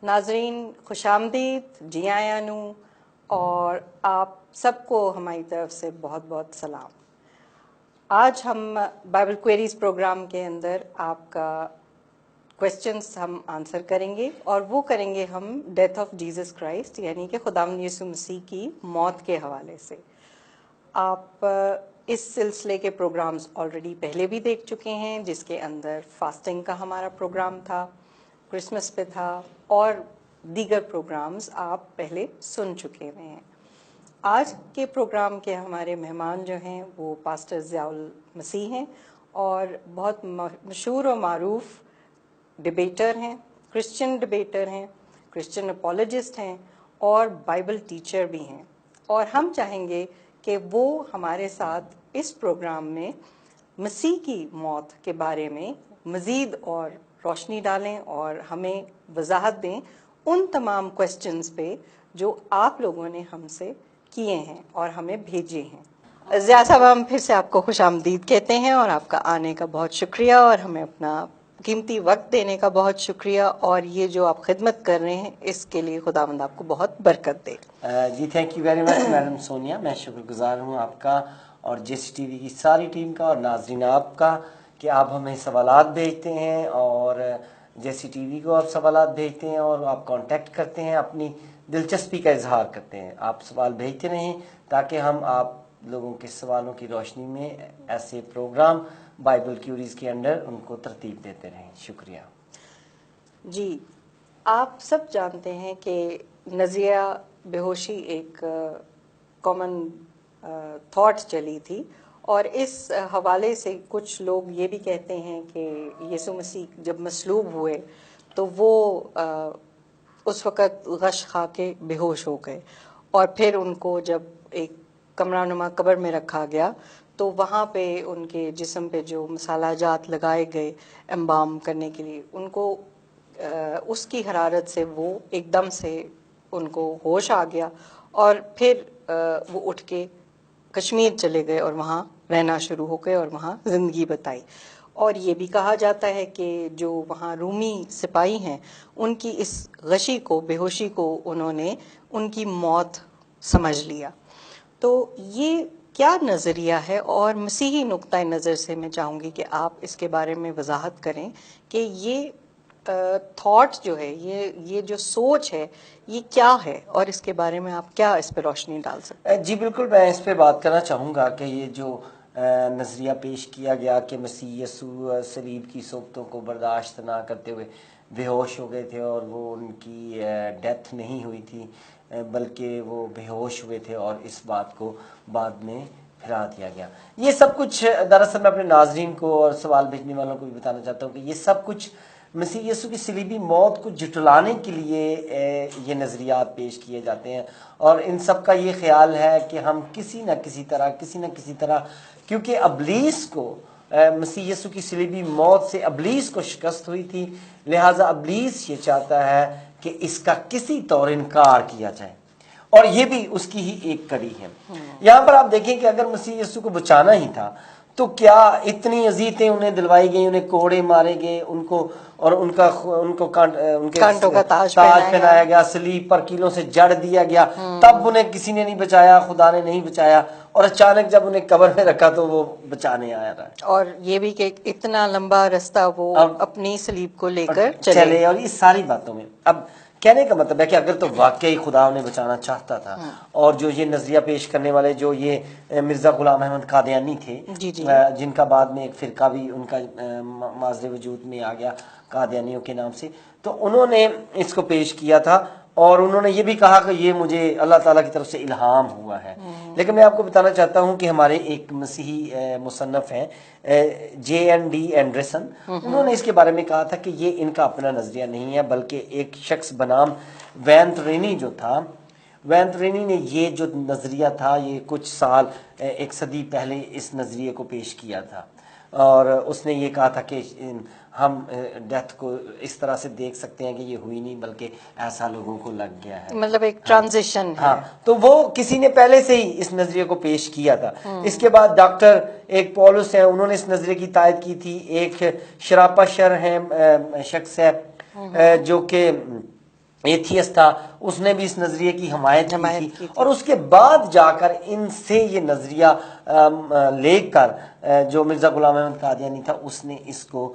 ناظرین خوش آمدید، جی آیاں نو، اور آپ سب کو ہماری طرف سے بہت بہت سلام۔ آج ہم بائبل کوئریز پروگرام کے اندر آپ کا کویسچنس ہم آنسر کریں گے، اور وہ کریں گے ہم ڈیتھ آف جیزس کرائسٹ، یعنی کہ خداوند یسوع مسیح کی موت کے حوالے سے۔ آپ اس سلسلے کے پروگرامز آلریڈی پہلے بھی دیکھ چکے ہیں، جس کے اندر فاسٹنگ کا ہمارا پروگرام تھا، کرسمس پہ تھا، اور دیگر پروگرامز آپ پہلے سن چکے ہوئے ہیں۔ آج کے پروگرام کے ہمارے مہمان جو ہیں وہ پاسٹر ضیاء المسیح ہیں، اور بہت مشہور و معروف ڈبیٹر ہیں، کرسچن ڈبیٹر ہیں، کرسچن اپولوجسٹ ہیں، اور بائبل ٹیچر بھی ہیں۔ اور ہم چاہیں گے کہ وہ ہمارے ساتھ اس پروگرام میں مسیح کی موت کے بارے میں مزید اور روشنی ڈالیں اور ہمیں وضاحت دیں ان تمام کویسچنز پہ جو آپ لوگوں نے ہم سے کیے ہیں اور ہمیں بھیجے ہیں۔ ضیاء صاحب، ہم پھر سے آپ کو خوش آمدید کہتے ہیں، اور آپ کا آنے کا بہت شکریہ، اور ہمیں اپنا قیمتی وقت دینے کا بہت شکریہ، اور یہ جو آپ خدمت کر رہے ہیں اس کے لیے خداوند آپ کو بہت برکت دے۔ جی thank you very much madam Sonia, میں شکر گزار ہوں آپ کا اور جیسی ٹی وی کی ساری ٹیم کا اور ناظرین آپ کا کہ آپ ہمیں سوالات بھیجتے ہیں، اور جیسی ٹی وی کو آپ سوالات بھیجتے ہیں اور آپ کانٹیکٹ کرتے ہیں، اپنی دلچسپی کا اظہار کرتے ہیں۔ آپ سوال بھیجتے رہیں تاکہ ہم آپ لوگوں کے سوالوں کی روشنی میں ایسے پروگرام بائبل کیوریز کے انڈر ان کو ترتیب دیتے رہیں۔ شکریہ۔ جی، آپ سب جانتے ہیں کہ نظریہ بے ہوشی ایک کامن تھاٹ چلی تھی، اور اس حوالے سے کچھ لوگ یہ بھی کہتے ہیں کہ یسوع مسیح جب مصلوب ہوئے تو وہ اس وقت غش کھا کے بے ہوش ہو گئے، اور پھر ان کو جب ایک کمرہ نما قبر میں رکھا گیا تو وہاں پہ ان کے جسم پہ جو مصالحہ جات لگائے گئے امبام کرنے کے لیے، ان کو اس کی حرارت سے وہ ایک دم سے ان کو ہوش آ گیا، اور پھر وہ اٹھ کے کشمیر چلے گئے اور وہاں رہنا شروع ہو گئے اور وہاں زندگی بتائی۔ اور یہ بھی کہا جاتا ہے کہ جو وہاں رومی سپاہی ہیں ان کی اس غشی کو، بے ہوشی کو انہوں نے ان کی موت سمجھ لیا۔ تو یہ کیا نظریہ ہے، اور مسیحی نقطۂ نظر سے میں چاہوں گی کہ آپ اس کے بارے میں وضاحت کریں کہ یہ تھاٹ جو ہے، یہ جو سوچ ہے، یہ کیا ہے، اور اس کے بارے میں آپ کیا اس پہ روشنی ڈال سکتے ہیں؟ جی بالکل، میں اس پہ بات کرنا چاہوں گا کہ یہ جو نظریہ پیش کیا گیا کہ مسیح یسوع صلیب کی صحبتوں کو برداشت نہ کرتے ہوئے بے ہوش ہو گئے تھے، اور وہ ان کی ڈیتھ نہیں ہوئی تھی بلکہ وہ بے ہوش ہوئے تھے، اور اس بات کو بعد میں پھیلا دیا گیا۔ یہ سب کچھ دراصل میں اپنے ناظرین کو اور سوال بھیجنے والوں کو بھی بتانا چاہتا ہوں کہ یہ سب کچھ مسیح یسوع کی صلیبی موت کو جھٹلانے کے لیے یہ نظریات پیش کیے جاتے ہیں، اور ان سب کا یہ خیال ہے کہ ہم کسی نہ کسی طرح کیونکہ ابلیس کو مسیح یسوع کی صلیبی موت سے ابلیس کو شکست ہوئی تھی، لہٰذا ابلیس یہ چاہتا ہے کہ اس کا کسی طور انکار کیا جائے، اور یہ بھی اس کی ہی ایک کڑی ہے۔ یہاں پر آپ دیکھیں کہ اگر مسیح یسوع کو بچانا ہی تھا تو کیا اتنی اذیتیں انہیں دلوائی گئی، انہیں کوڑے مارے گئے، ان کو کانٹوں کا تاج پہنایا گیا، صلیب پر کیلوں سے جڑ دیا گیا، تب انہیں کسی نے نہیں بچایا، خدا نے نہیں بچایا، اور اچانک جب انہیں قبر میں رکھا تو وہ بچانے آیا رہا۔ اور یہ بھی کہ اتنا لمبا رستہ وہ اپنی صلیب کو لے کر چلے، اور اس ساری باتوں میں اب کہنے کا مطلب ہے کہ اگر تو واقعی خدا انہیں بچانا چاہتا تھا، اور جو یہ نظریہ پیش کرنے والے جو یہ مرزا غلام احمد قادیانی تھے، جن کا بعد میں ایک فرقہ بھی ان کا معاذ وجود میں آ گیا قادیانیوں کے نام سے، تو انہوں نے اس کو پیش کیا تھا، اور انہوں نے یہ بھی کہا کہ یہ مجھے اللہ تعالیٰ کی طرف سے الہام ہوا ہے۔ لیکن میں آپ کو بتانا چاہتا ہوں کہ ہمارے ایک مسیحی مصنف ہیں JND اینڈرسن، انہوں نے اس کے بارے میں کہا تھا کہ یہ ان کا اپنا نظریہ نہیں ہے، بلکہ ایک شخص بنام وین ترینی جو تھا، وین ترینی نے یہ جو نظریہ تھا یہ کچھ سال، ایک صدی پہلے اس نظریے کو پیش کیا تھا، اور اس نے یہ کہا تھا کہ ہم ڈیتھ کو اس طرح سے دیکھ سکتے ہیں کہ یہ ہوئی نہیں بلکہ ایسا لوگوں کو لگ گیا ہے، مطلب ایک ٹرانزیشن ہے۔ ہاں، تو وہ کسی نے پہلے سے ہی اس نظریے کو پیش کیا تھا۔ اس کے بعد ڈاکٹر ایک پولس ہیں، انہوں نے اس نظریے کی تائید کی تھی۔ ایک شراپا شر ہے شخص ہے جو کہ ایتھیسٹ تھا، اس نے بھی اس نظریے کی حمایت کی کی اور اس کے بعد جا کر ان سے یہ نظریہ لے کر جو مرزا غلام احمد قادیانی تھا اس نے اس کو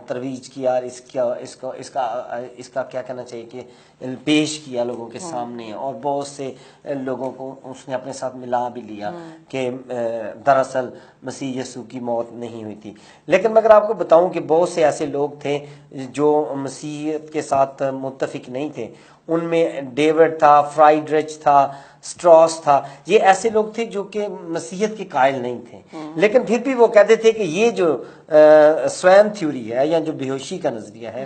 ترویج کیا، اس کا کیا کہنا چاہیے کہ پیش کیا لوگوں کے سامنے، اور بہت سے لوگوں کو اس نے اپنے ساتھ ملا بھی لیا کہ دراصل مسیح یسوع کی موت نہیں ہوئی تھی۔ لیکن میں اگر آپ کو بتاؤں کہ بہت سے ایسے لوگ تھے جو مسیحیت کے ساتھ متفق نہیں تھے، ان میں ڈیوڈ تھا، فرائیڈرچ تھا، سٹراس تھا، یہ ایسے لوگ تھے جو کہ مسیحیت کے قائل نہیں تھے، لیکن پھر بھی وہ کہتے تھے کہ یہ جو سویم تھیوری ہے یا جو بے ہوشی کا نظریہ ہے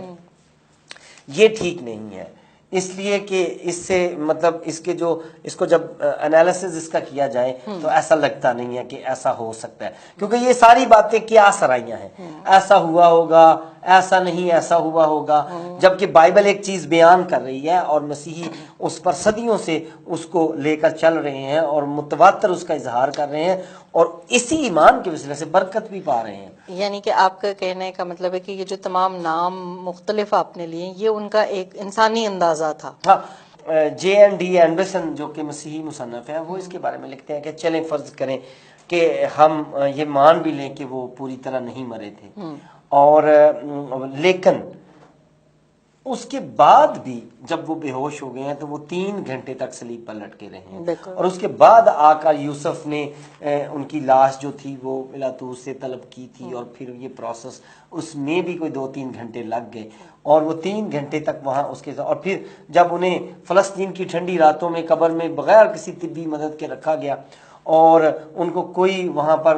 یہ ٹھیک نہیں ہے، اس لیے کہ اس سے مطلب اس کو جب انالیسز اس کا کیا جائے تو ایسا لگتا نہیں ہے کہ ایسا ہو سکتا ہے، کیونکہ یہ ساری باتیں کیا سرائیاں ہیں، ایسا ہوا ہوگا، ایسا نہیں ایسا ہوا ہوگا، جبکہ بائبل ایک چیز بیان کر رہی ہے اور مسیحی اس پر صدیوں سے اس کو لے کر چل رہے ہیں اور متواتر اس کا اظہار کر رہے ہیں اور اسی ایمان کے وسیلے سے برکت بھی پا رہے ہیں۔ یعنی کہ آپ کا کہنے کا مطلب ہے کہ یہ جو تمام نام مختلف آپ نے لیے یہ ان کا ایک انسانی اندازہ تھا۔ ہاں، جے این ڈی اینڈرسن جو کہ مسیحی مصنف ہے وہ اس کے بارے میں لکھتے ہیں کہ چلیں فرض کریں کہ ہم یہ مان بھی لیں کہ وہ پوری طرح نہیں مرے تھے، اور لیکن اس کے بعد بھی جب وہ بے ہوش ہو گئے ہیں تو وہ 3 گھنٹے تک صلیب پر لٹکے رہے ہیں، اور اس کے بعد آ کر یوسف نے ان کی لاش جو تھی وہ پلاطوس سے طلب کی تھی، اور پھر یہ پروسیس اس میں بھی کوئی 2-3 گھنٹے لگ گئے، اور وہ 3 گھنٹے تک وہاں اس کے ساتھ، اور پھر جب انہیں فلسطین کی ٹھنڈی راتوں میں قبر میں بغیر کسی طبی مدد کے رکھا گیا اور ان کو کوئی وہاں پر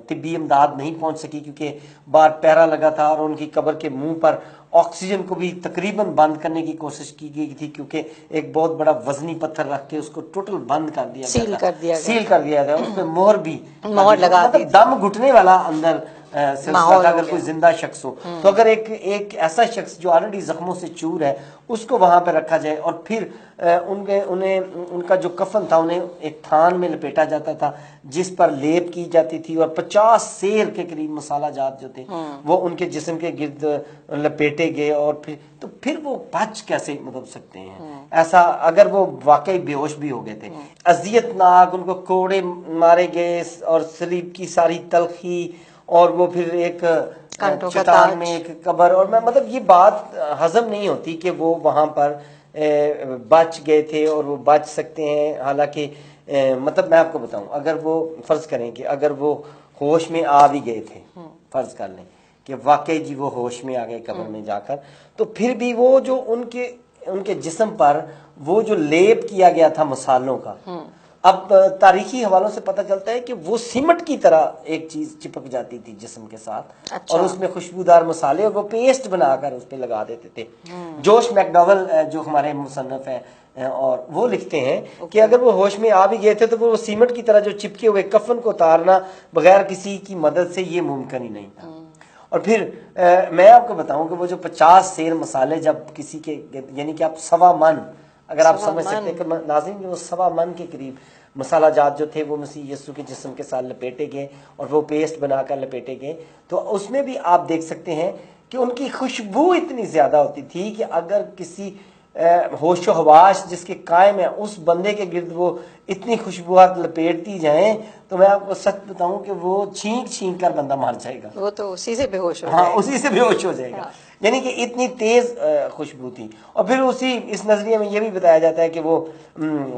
طبی امداد نہیں پہنچ سکی کیونکہ باہر پہرا لگا تھا، اور ان کی قبر کے منہ پر آکسیجن کو بھی تقریباً بند کرنے کی کوشش کی گئی تھی کیونکہ ایک بہت بڑا وزنی پتھر رکھ کے اس کو ٹوٹل بند کر دیا گیا، سیل کر دیا گیا، اس پہ مہر بھی لگا، مطلب دم گھٹنے والا اندر سلسلہ تھا اگر کوئی زندہ شخص ہو تو، اگر ایک ایسا شخص جو آلریڈی زخموں سے چور ہے اس کو وہاں پہ رکھا جائے، اور پھر ان کا جو کفن تھا انہیں ایک تھان میں لپیٹا جاتا تھا جس پر لیپ کی جاتی تھی، اور 50 سیر کے قریب مسالہ جات جو تھے وہ ان کے جسم کے گرد لپیٹے گئے، اور پھر وہ بچ کیسے مطلب سکتے ہیں ایسا اگر وہ واقعی بے ہوش بھی ہو گئے تھے، اذیت ناک، ان کو کوڑے مارے گئے اور صلیب کی ساری تلخی، اور وہ پھر ایک چٹان میں ایک قبر، اور میں مطلب یہ بات ہضم نہیں ہوتی کہ وہ وہاں پر بچ گئے تھے اور وہ بچ سکتے ہیں، حالانکہ مطلب میں آپ کو بتاؤں اگر وہ فرض کریں کہ اگر وہ ہوش میں آ بھی گئے تھے، فرض کر لیں کہ واقعی جی وہ ہوش میں آ گئے قبر میں جا کر، تو پھر بھی وہ جو ان کے جسم پر وہ جو لیپ کیا گیا تھا مسالوں کا، اب تاریخی حوالوں سے پتہ چلتا ہے کہ وہ سیمٹ کی طرح ایک چیز چپک جاتی تھی جسم کے ساتھ، اور اس میں خوشبودار مسالے اور وہ پیسٹ بنا کر اس پہ لگا دیتے تھے۔ جوش میکڈاول جو ہمارے مصنف ہیں اور وہ لکھتے ہیں کہ اگر وہ ہوش میں آ بھی گئے تھے تو وہ سیمٹ کی طرح جو چپکے ہوئے کفن کو اتارنا بغیر کسی کی مدد سے یہ ممکن ہی نہیں تھا۔ اور پھر میں آپ کو بتاؤں کہ وہ جو 50 سیر مسالے جب کسی کے یعنی کہ آپ 1.25 من، اگر آپ سمجھ سکتے ہیں کہ ناظرین وہ 1.25 من کے قریب مسالہ جات جو تھے وہ مسیح یسوع کے جسم کے ساتھ لپیٹے گئے اور وہ پیسٹ بنا کر لپیٹے گئے، تو اس میں بھی آپ دیکھ سکتے ہیں کہ ان کی خوشبو اتنی زیادہ ہوتی تھی کہ اگر کسی ہوش و حواس جس کے قائم ہے اس بندے کے گرد وہ اتنی خوشبوات لپیٹتی جائیں تو میں آپ کو سچ بتاؤں کہ وہ چھینک چھینک کر بندہ مر جائے گا، وہ تو اسی سے بے ہوش ہو ہاں اسی سے بے ہوش ہو جائے گا، یعنی کہ اتنی تیز خوشبو تھی۔ اور پھر اس نظریے میں یہ بھی بتایا جاتا ہے کہ وہ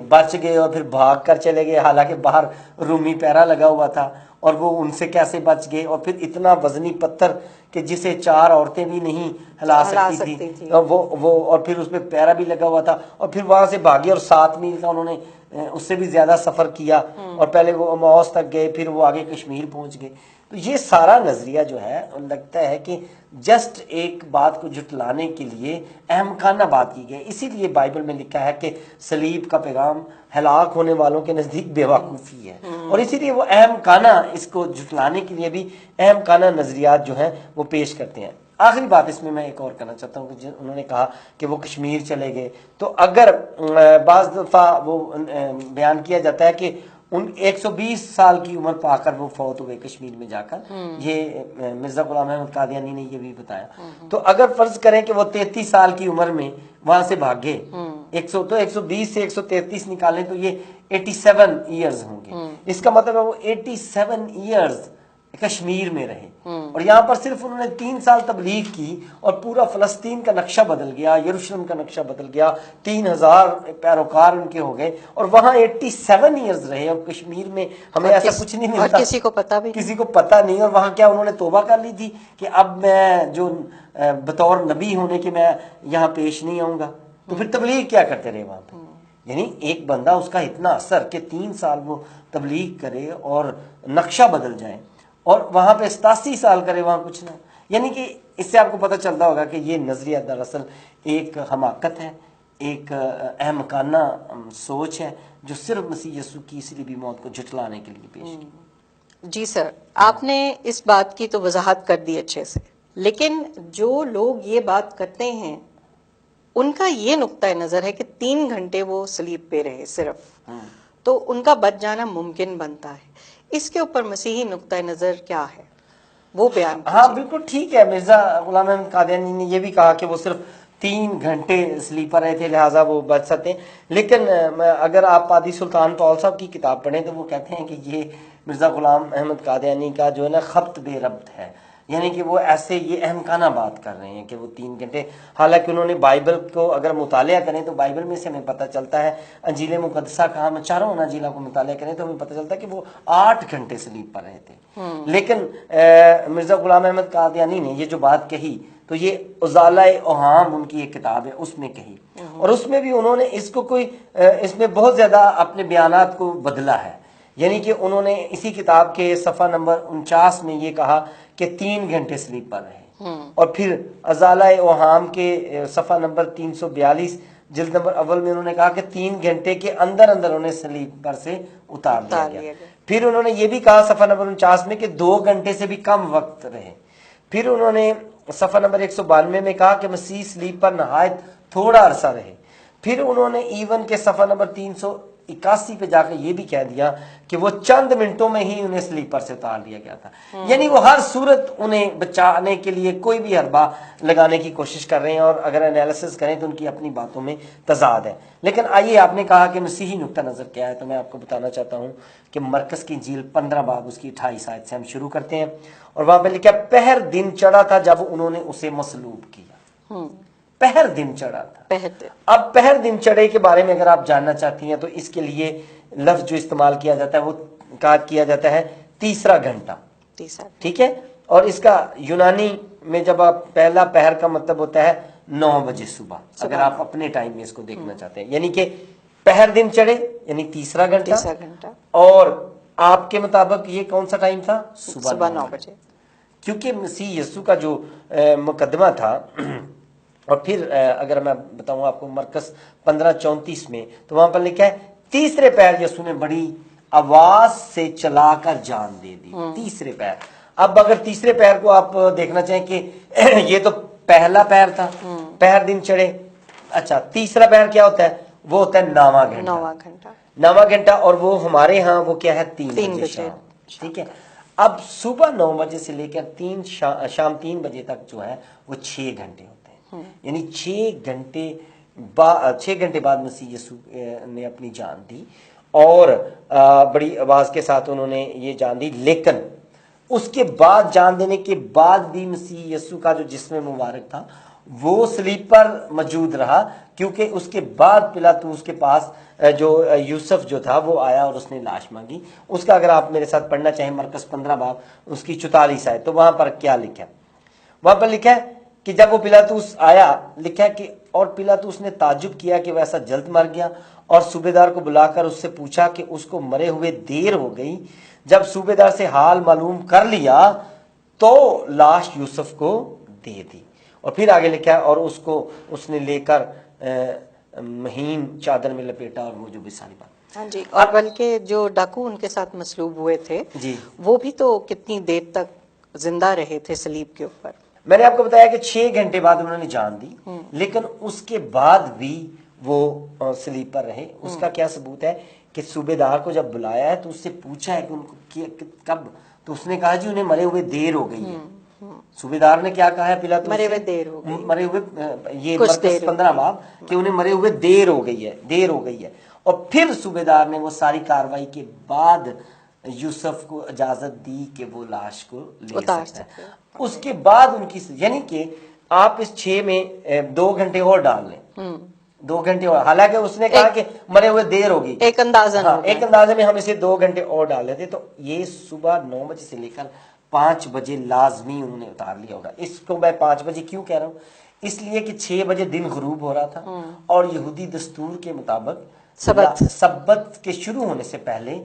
بچ گئے اور پھر بھاگ کر چلے گئے، حالانکہ باہر رومی پہرا لگا ہوا تھا، اور وہ ان سے کیسے بچ گئے، اور پھر اتنا وزنی پتھر کہ جسے 4 عورتیں بھی نہیں ہلا سکتی تھی، وہ اور پھر اس پہ پیرا بھی لگا ہوا تھا، اور پھر وہاں سے بھاگے اور 7 میل کا انہوں نے اس سے بھی زیادہ سفر کیا، اور پہلے وہ اموس تک گئے، پھر وہ آگے کشمیر پہنچ گئے۔ تو یہ سارا نظریہ جو ہے لگتا ہے کہ جسٹ ایک بات کو جھٹلانے کے لیے احمقانہ بات کی گئی، اسی لیے بائبل میں لکھا ہے کہ صلیب کا پیغام ہلاک ہونے والوں کے نزدیک بے وقوفی ہے، اور اسی لیے وہ احمقانہ اس کو جھٹلانے کے لیے بھی احمقانہ نظریات جو ہیں وہ پیش کرتے ہیں۔ آخری بات اس میں ایک اور کرنا چاہتا ہوں کہ انہوں نے کہا کہ وہ کشمیر چلے گئے، تو اگر بعض دفعہ وہ بیان کیا جاتا ہے کہ ان 120 سال کی عمر پا کر وہ فوت ہوئے کشمیر میں جا کر. یہ مرزا غلام احمد قادیانی نے یہ بھی بتایا. تو اگر فرض کریں کہ وہ 33 سال کی عمر میں وہاں سے بھاگے, 120 سے 133 نکالیں تو یہ 87 ایئرز ہوں گے. اس کا مطلب ہے وہ 87 ایئرز کشمیر میں رہے, اور یہاں پر صرف انہوں نے 3 سال تبلیغ کی اور پورا فلسطین کا نقشہ بدل گیا, یروشلم کا نقشہ بدل گیا, 3000 پیروکار ان کے ہو گئے, اور وہاں 87 ایئرز رہے. اور کشمیر میں ہمیں ایسا کچھ نہیں ملتا, کسی کو پتا بھی کسی کو پتا نہیں. اور وہاں کیا انہوں نے توبہ کر لی تھی کہ اب میں جو بطور نبی ہونے کے میں یہاں پیش نہیں آؤں گا. تو پھر تبلیغ کیا کرتے رہے وہاں پہ؟ یعنی ایک بندہ اس کا اتنا اثر کہ 3 سال وہ تبلیغ کرے اور نقشہ بدل جائے, اور وہاں پہ 87 سال کرے وہاں کچھ نہ. یعنی کہ اس سے آپ کو پتہ چلتا ہوگا کہ یہ نظریہ دراصل ایک حماقت ہے, ایک احمقانہ سوچ ہے جو صرف مسیح یسوع کی صلیبی موت کو جھٹلانے کے لیے پیش کی. جی سر, آپ نے اس بات کی تو وضاحت کر دی اچھے سے, لیکن جو لوگ یہ بات کرتے ہیں ان کا یہ نقطہ نظر ہے کہ 3 گھنٹے وہ صلیب پہ رہے صرف, تو ان کا بچ جانا ممکن بنتا ہے. اس کے اوپر مسیحی نقطہ نظر کیا ہے, وہ بیان کیجیے. ہاں بالکل ٹھیک ہے, مرزا غلام احمد قادیانی نے یہ بھی کہا کہ وہ صرف 3 گھنٹے صلیب پر رہے تھے لہٰذا وہ بچ سکتے ہیں. لیکن اگر آپ پادری سلطان پال صاحب کی کتاب پڑھیں تو وہ کہتے ہیں کہ یہ مرزا غلام احمد قادیانی کا جو ہے نا خبط بے ربط ہے. یعنی کہ وہ ایسے یہ اہمکانہ بات کر رہے ہیں کہ وہ 3 گھنٹے, حالانکہ انہوں نے بائبل کو اگر مطالعہ کریں تو بائبل میں سے ہمیں پتہ چلتا ہے, انجیل مقدسہ کا ہم چاروں انجیلوں کو مطالعہ کریں تو ہمیں پتہ چلتا ہے کہ وہ 8 گھنٹے صلیب پر رہے تھے. لیکن مرزا غلام احمد قادیانی نے یہ جو بات کہی تو یہ ازالہ اوہام ان کی ایک کتاب ہے اس میں کہی, اور اس میں بھی انہوں نے اس کو کوئی اس میں بہت زیادہ اپنے بیانات کو بدلا ہے. یعنی کہ انہوں نے اسی کتاب کے صفحہ نمبر 49 میں یہ کہا کہ 3 گھنٹے صلیب پر رہے, اور پھر ازالہ اوہام کے صفحہ نمبر 342 جلد نمبر اول میں انہوں نے کہا کہ 3 گھنٹے کے اندر انہیں صلیب پر سے اتار دیا گیا. پھر انہوں نے یہ بھی کہا صفحہ نمبر 49 میں کہ 2 گھنٹے سے بھی کم وقت رہے. پھر انہوں نے صفحہ نمبر 192 میں کہا کہ مسیح صلیب پر نہایت تھوڑا عرصہ رہے. پھر انہوں نے ایون کے صفحہ نمبر 381 پہ جا کے یہ بھی کہہ دیا کہ وہ چند منٹوں میں ہی انہیں صلیب پر سے اتار دیا گیا تھا. یعنی وہ ہر صورت انہیں بچانے کے لیے کوئی بھی حربہ لگانے کی کوشش کر رہے ہیں, اور اگر انالیسس کریں تو ان کی اپنی باتوں میں تضاد ہے. لیکن آئیے, آپ نے کہا کہ مسیحی نقطہ نظر کیا ہے, تو میں آپ کو بتانا چاہتا ہوں کہ مرکز کی انجیل 15 باب اس کی 28 آیت سے ہم شروع کرتے ہیں, اور وہاں پہ لکھا پہر دن چڑھا تھا جب انہوں نے اسے مصلوب کیا. پہر دن چڑھا تھا. اب پہر دن چڑھے کے بارے میں اگر آپ جاننا چاہتی ہیں تو اس کے لیے لفظ جو استعمال کیا جاتا ہے وہ کیا جاتا ہے تیسرا گھنٹہ. ٹھیک ہے, اور اس کا یونانی میں جب آپ پہلا پہر کا مطلب ہوتا ہے 9 بجے صبح, اگر آپ اپنے ٹائم میں اس کو دیکھنا چاہتے ہیں. یعنی کہ پہر دن چڑھے یعنی تیسرا گھنٹہ, اور آپ کے مطابق یہ کون سا ٹائم تھا؟ صبح 9 بجے. کیونکہ مسیح یسوع کا جو مقدمہ تھا, اور پھر اگر میں بتاؤں آپ کو مرکز 15:34 میں تو وہاں پر لکھا ہے تیسرے پہر یسوع نے بڑی آواز سے چلا کر جان دے دی. تیسرے پہر. اب اگر تیسرے پہر کو آپ دیکھنا چاہیں کہ یہ تو پہلا پہر تھا, پہر دن چڑھے. اچھا, تیسرا پہر کیا ہوتا ہے؟ وہ ہوتا ہے 9واں گھنٹہ, اور وہ ہمارے ہاں وہ کیا ہے 3 بجے. ٹھیک ہے. اب صبح 9 بجے سے لے کر شام 3 بجے تک جو ہے وہ 6 گھنٹے ہوتے ہیں. یعنی 6 گھنٹے بعد مسیح یسوع نے اپنی جان دی, اور بڑی آواز کے ساتھ انہوں نے یہ جان دی. لیکن اس کے بعد جان دینے کے بعد بھی مسیح یسوع کا جو جسم مبارک تھا وہ صلیب پر موجود رہا, کیونکہ اس کے بعد پلاطوس کے پاس جو یوسف جو تھا وہ آیا اور اس نے لاش مانگی. اس کا اگر آپ میرے ساتھ پڑھنا چاہیں مرکز 15 باب اس کی 44 آیت, تو وہاں پر کیا لکھا ہے؟ وہاں پر لکھا ہے کہ جب وہ پلاطوس آیا, لکھا ہے کہ اور پلاطوس نے تعجب کیا کہ وہ ایسا جلد مر گیا, اور صوبیدار کو بلا کر اس سے پوچھا کہ اس کو مرے ہوئے دیر ہو گئی. جب صوبیدار سے حال معلوم کر لیا تو لاش یوسف کو دے دی. اور پھر آگے لکھا ہے اور اس نے لے کر مہین چادر میں لپیٹا, اور وہ جو بھی ساری بات. ہاں جی, اور بلکہ جو ڈاکو ان کے ساتھ مصلوب ہوئے تھے جی, وہ بھی تو کتنی دیر تک زندہ رہے تھے صلیب کے اوپر. میں نے آپ کو بتایا کہ 6 گھنٹے بعد انہوں نے جان دی, لیکن اس کے بعد بھی وہ صلیب پر رہے. اس کا کیا ثبوت ہے کہ صوبیدار کو جب بلایا ہے تو اس سے پوچھا ہے کہ ان کو کب، تو اس نے کہا جی انہیں مرے ہوئے دیر ہو گئی ہے. صوبیدار نے کیا کہا ہے پلاطس مرے ہوئے دیر ہو گئی، مرے ہوئے، یہ مرکز 15 باب کہ انہیں مرے ہوئے دیر ہو گئی ہے، دیر ہو گئی ہے. اور پھر صوبیدار نے وہ ساری کاروائی کے بعد یوسف کو اجازت دی کہ وہ لاش کو لے سکتا ہے. اس کے بعد ان کی، یعنی کہ آپ اس 6 میں 2 گھنٹے اور ڈال لیں، 2 گھنٹے اور، حالانکہ اس نے کہا کہ مرے ہوئے دیر ہوگی، ایک اندازہ، ہاں ایک اندازے میں ہم اسے 2 گھنٹے اور ڈال لیتے تو یہ صبح 9 بجے سے لے کر 5 بجے لازمی انہوں نے اتار لیا ہوگا. اس کو میں 5 بجے کیوں کہہ رہا ہوں؟ اس لیے کہ 6 بجے دن غروب ہو رہا تھا اور یہودی دستور کے مطابق سبت کے شروع ہونے سے پہلے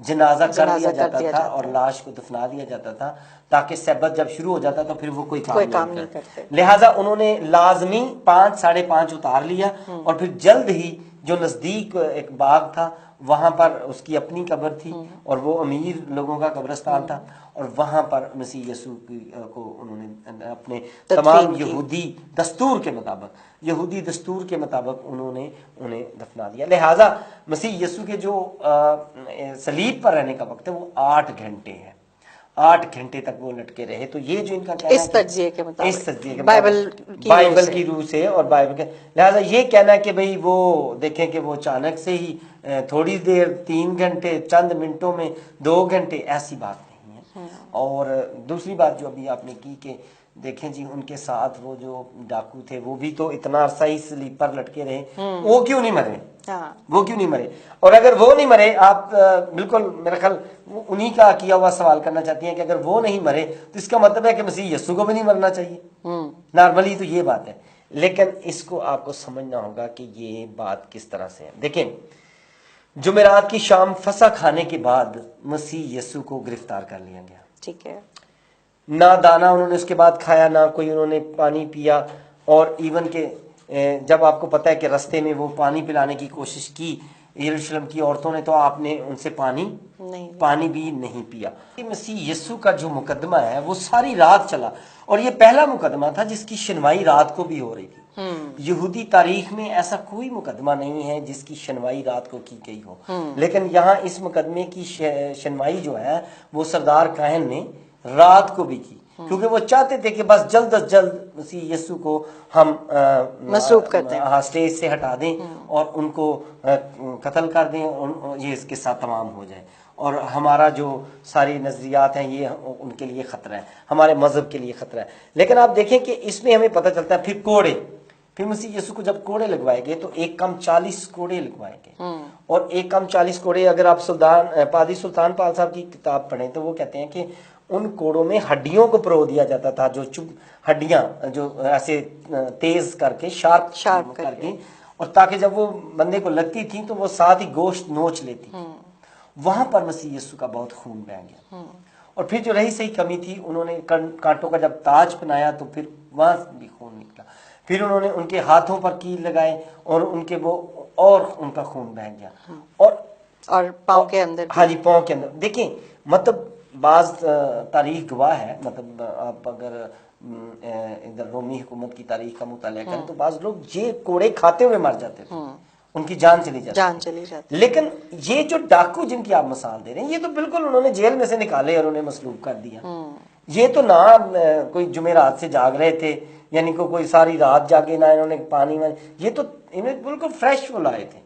جنازہ کر دیا جاتا تھا اور لاش کو دفنا دیا جاتا تھا تاکہ سبت جب شروع ہو جاتا تو پھر وہ کوئی کام نہیں کرتے. لہٰذا انہوں نے لازمی 5 ساڑھے 5 اتار لیا اور پھر جلد ہی جو نزدیک ایک باغ تھا وہاں پر اس کی اپنی قبر تھی اور وہ امیر لوگوں کا قبرستان تھا اور وہاں پر مسیح یسوع کو انہوں نے اپنے تمام یہودی دستور کے مطابق انہوں نے انہیں دفنا دیا. لہٰذا مسیح یسوع کے جو صلیب پر رہنے کا وقت ہے وہ 8 گھنٹے ہے، 8 گھنٹے تک وہ لٹکے رہے. تو یہ جو ان کا کہنا ہے اس تجزیے کے مطابق بائبل کی روح سے اور بائبل کے، لہٰذا یہ کہنا ہے کہ بھئی وہ دیکھیں کہ وہ اچانک سے ہی تھوڑی دیر، 3 گھنٹے، چند منٹوں میں 2 گھنٹے، ایسی بات نہیں ہے. اور دوسری بات جو ابھی آپ نے کی کہ دیکھیں جی ان کے ساتھ وہ جو ڈاکو تھے وہ بھی تو اتنا عرصہ ہی سلیب پر لٹکے رہے، وہ کیوں نہیں مرے؟ وہ کیوں نہیں مرے؟ اور اگر وہ نہیں مرے، آپ بالکل میرا خیال انہی کا کیا ہوا سوال کرنا چاہتی ہیں کہ اگر وہ نہیں مرے تو اس کا مطلب ہے کہ مسیح یسوع کو بھی نہیں مرنا چاہیے. نارملی تو یہ بات ہے، لیکن اس کو آپ کو سمجھنا ہوگا کہ یہ بات کس طرح سے ہے. دیکھیں جمعرات کی شام فسح کھانے کے بعد مسیح یسوع کو گرفتار کر لیا گیا. ٹھیک ہے، نہ دانا انہوں نے اس کے بعد کھایا، نہ کوئی انہوں نے پانی پیا. اور ایون کہ جب آپ کو پتہ ہے کہ رستے میں وہ پانی پلانے کی کوشش کی یروشلم کی عورتوں نے تو آپ نے ان سے پانی بھی نہیں پیا. مسیح یسوع کا جو مقدمہ ہے وہ ساری رات چلا اور یہ پہلا مقدمہ تھا جس کی شنوائی رات کو بھی ہو رہی تھی. یہودی تاریخ میں ایسا کوئی مقدمہ نہیں ہے جس کی شنوائی رات کو کی گئی ہو، لیکن یہاں اس مقدمے کی شنوائی جو ہے وہ سردار کاہن نے رات کو بھی کی کیونکہ وہ چاہتے تھے کہ بس جلد از جلد مسیح یسوع کو ہم مصلوب کر دیں، اسٹیج سے ہٹا دیں اور ان کو قتل کر دیں، یہ اس کے ساتھ تمام ہو جائے اور ہمارا جو ساری نظریات ہیں یہ ان کے لیے خطرہ ہے، ہمارے مذہب کے لیے خطرہ ہے. لیکن آپ دیکھیں کہ اس میں ہمیں پتہ چلتا ہے پھر کوڑے، پھر مسیح یسوع کو جب کوڑے لگوائے گئے تو ایک کم 40 کوڑے لگوائے گئے اور ایک کم 40 کوڑے. اگر آپ پادری سلطان پال صاحب کی کتاب پڑھیں تو وہ کہتے ہیں کہ ان کوڑوں میں ہڈیوں کو پرو دیا جاتا تھا، جو ہڈیاں جو ایسے تیز کر کے شارپ کر کے، اور تاکہ جب وہ بندے کو لگتی تھی تو وہ ساتھ ہی گوشت نوچ لیتی. وہاں پر مسیح یسوع کا بہت خون بہہ گیا. اور پھر جو رہی صحیح کمی تھی، انہوں نے کانٹوں کا جب تاج پہنایا تو پھر وہاں بھی خون نکلا. پھر انہوں نے ان کے ہاتھوں پر کیل لگائے اور ان کے وہ اور ان کا خون بہہ گیا اور پاؤں کے اندر. ہاں جی، پاؤں کے اندر. دیکھیں مطلب بعض تاریخ گواہ ہے، مطلب آپ اگر ادھر رومی حکومت کی تاریخ کا مطالعہ کریں تو بعض لوگ یہ کوڑے کھاتے ہوئے مر جاتے تھے، ان کی جان چلی جاتی. لیکن یہ جو ڈاکو جن کی آپ مثال دے رہے ہیں یہ تو بالکل انہوں نے جیل میں سے نکالے اور انہیں مصلوب کر دیا. یہ تو نہ کوئی جمعرات سے جاگ رہے تھے، یعنی کوئی ساری رات جاگے، نہ انہوں نے پانی میں، یہ تو انہیں بالکل فریش وہ لائے تھے.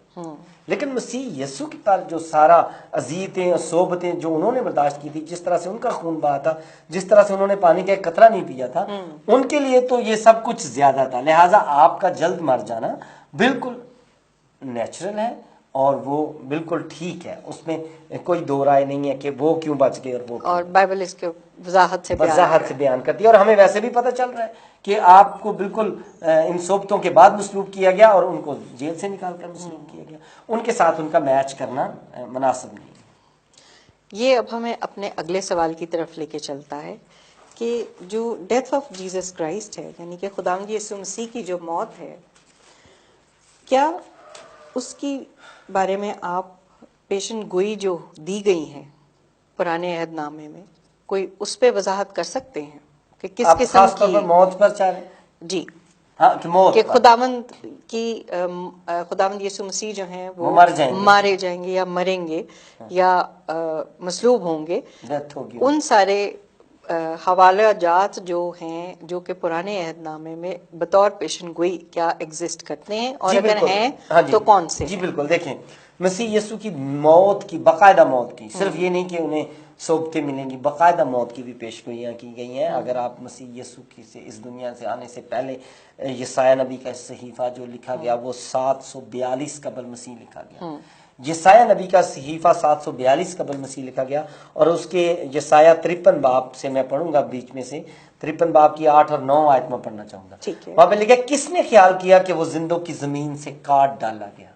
لیکن مسیح یسوع کے پاس جو سارا اذیتیں اور صحبتیں جو انہوں نے برداشت کی تھی، جس طرح سے ان کا خون بہا تھا، جس طرح سے انہوں نے پانی کا ایک قطرہ نہیں پیا تھا، ان کے لیے تو یہ سب کچھ زیادہ تھا. لہٰذا آپ کا جلد مر جانا بالکل نیچرل ہے اور وہ بالکل ٹھیک ہے، اس میں کوئی دو رائے نہیں ہے کہ وہ کیوں بچ گئے اور بائبل اس کے وضاحت سے بیان کرتی ہے. اور ہمیں ویسے بھی پتہ چل رہا ہے کہ آپ کو بالکل ان صحبتوں کے بعد مصلوب کیا گیا اور ان کو جیل سے نکال کر مصلوب کیا گیا. ان کے ساتھ ان کا میچ کرنا مناسب نہیں. یہ اب ہمیں اپنے اگلے سوال کی طرف لے کے چلتا ہے کہ جو ڈیتھ آف جیسس کرائسٹ ہے، یعنی کہ خداوند یسوع مسیح کی جو موت ہے، کیا اس کی بارے میں آپ پیشن گوئی جو دی گئی ہیں پرانے عہد نامے میں، کوئی اس پہ وضاحت کر سکتے ہیں کہ کس قسم کی موت پر چاہ رہے ہیں؟ جی ہاں کہ موت کہ پر خداوند یسوع مسیح جو ہیں وہ مارے جائیں گے یا مریں گے یا مصلوب ہوں گے. ڈیتھ ہوگی. ان سارے حوالہ جات جو ہیں جو کہ پرانے عہد نامے میں بطور پیشن گوئی کیا ایگزسٹ کرتے ہیں اور اگر ہیں تو کون سے؟ جی بالکل. دیکھیں مسیح یسوع کی موت کی باقاعدہ موت کی صرف یہ نہیں کہ انہیں صحبتیں ملیں گی، باقاعدہ موت کی بھی پیشگوئیاں کی گئی ہیں. اگر آپ مسیح یسوع کی سے اس دنیا سے آنے سے پہلے یسایہ نبی کا صحیفہ جو لکھا گیا وہ 742 قبل مسیح لکھا گیا. یسایہ نبی کا صحیفہ 742 قبل مسیح لکھا گیا اور اس کے یسایہ 53 باب سے میں پڑھوں گا بیچ میں سے 53 باب کی 8 اور 9 آیت میں پڑھنا چاہوں گا. وہاں پہ لکھا کس نے خیال کیا کہ وہ زندوں کی زمین سے کاٹ ڈالا گیا.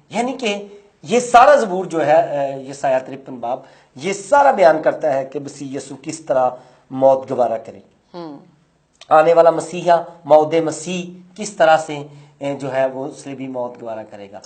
یعنی کہ یہ سارا زبور جو ہے یسایہ 53 باب یہ سارا بیان کرتا ہے کہ مسیح یسوع کس طرح موت گوارا کرے. آنے والا مسیحا مود مسیح کس طرح سے جو ہے وہ صلیبی موت گوارا کرے گا.